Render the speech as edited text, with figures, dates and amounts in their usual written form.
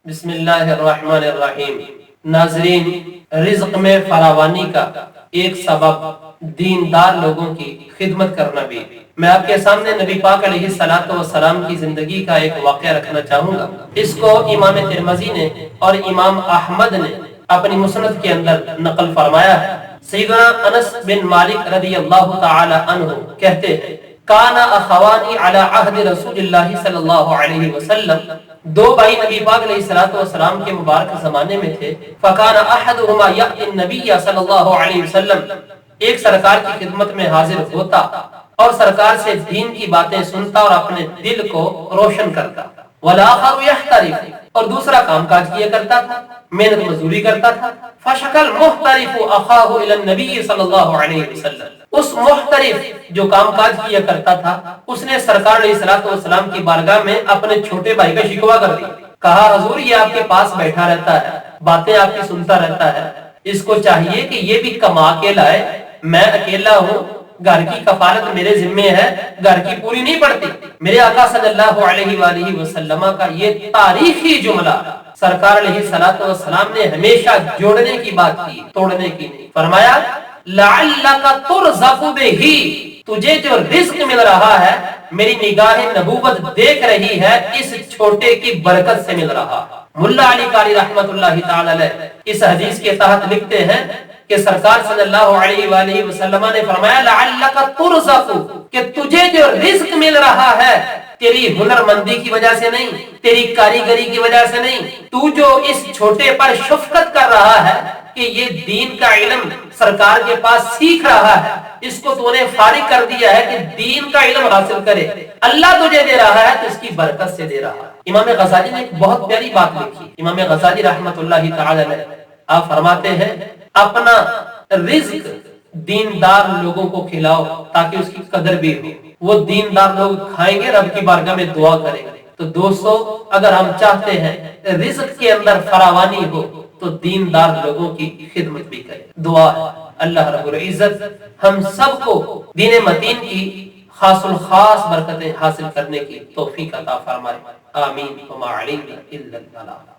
بسم اللہ الرحمن الرحیم۔ ناظرین، رزق میں فراوانی کا ایک سبب دیندار لوگوں کی خدمت کرنا بھی۔ میں آپ کے سامنے نبی پاک علیہ الصلوۃ والسلام کی زندگی کا ایک واقعہ رکھنا چاہوں گا۔ اس کو امام ترمذی نے اور امام احمد نے اپنی مسند کے اندر نقل فرمایا ہے۔ سیدنا انس بن مالک رضی اللہ تعالی عنہ کہتے ہیں، کانا اخوانی علی عہد رسول اللہ صلی اللہ علیہ وسلم، دو بھائی نبی پاک علیہ الصلوۃ والسلام کے مبارک زمانے میں تھے۔ فکان احدهما یأتی النبی صلی اللہ علیہ وسلم، ایک سرکار کی خدمت میں حاضر ہوتا اور سرکار سے دین کی باتیں سنتا اور اپنے دل کو روشن کرتا۔ والآخر یحترف، اور دوسرا کام کاج کیا کرتا تھا، محنت مزدوری کرتا تھا۔ فشکل محترف اخاہ الی النبی صلی اللہ علیہ وسلم، اس محترف جو کام کاج کیا کرتا تھا، اس نے سرکار علیہ الصلوۃ والسلام کی بارگاہ میں اپنے چھوٹے بھائی کا شکوہ کر دیا۔ کہا، حضور یہ آپ کے پاس بیٹھا رہتا ہے، باتیں آپ کی سنتا رہتا ہے، اس کو چاہیے کہ یہ بھی کما کے لائے، میں اکیلا ہوں، گھر کی کفالت میرے ذمے ہے، گھر کی پوری نہیں پڑتی۔ میرے آقا صلی اللہ علیہ وآلہ وسلم کا یہ تاریخی جملہ سرکار علیہ الصلوۃ والسلام نے ہمیشہ جوڑنے کی بات کی، توڑنے کی نہیں۔ فرمایا، لعلک ترزق بہ، تجھے جو رزق مل رہا ہے میری نگاہ نبوت دیکھ رہی ہے، اس چھوٹے کی برکت سے مل رہا۔ ملا علی قاری رحمت اللہ تعالی علیہ اس حدیث کے تحت لکھتے ہیں کہ سرکار صلی اللہ علیہ وآلہ وسلم نے فرمایا، لعلک ترزق، کہ تجھے جو رزق مل رہا ہے تیری ہنر مندی کی وجہ سے نہیں، تیری کاریگری کی وجہ سے نہیں، تو جو اس چھوٹے پر شفقت کر رہا ہے کہ یہ دین کا علم سرکار کے پاس سیکھ رہا ہے، اس کو تو نے فارغ کر دیا ہے کہ دین کا علم حاصل کرے، اللہ تجھے دے رہا ہے تو اس کی برکت سے دے رہا ہے۔ امام غزالی نے ایک بہت پیاری بات لکھی۔ امام غزالی رحمت اللہ تعالی علیہ آپ فرماتے ہیں، اپنا رزق دیندار لوگوں کو کھلاؤ تاکہ اس کی قدر بھی ہو، وہ دیندار لوگ کھائیں گے، رب کی بارگاہ میں دعا کریں گے۔ تو دوستو، اگر ہم چاہتے ہیں رزق کے اندر فراوانی ہو تو دیندار لوگوں کی خدمت بھی کریں۔ دعا ہے اللہ رب العزت ہم سب کو دین متین کی خاص الخاص برکتیں حاصل کرنے کی توفیق عطا فرمائے، آمین۔ وما علینا الا البلاغ۔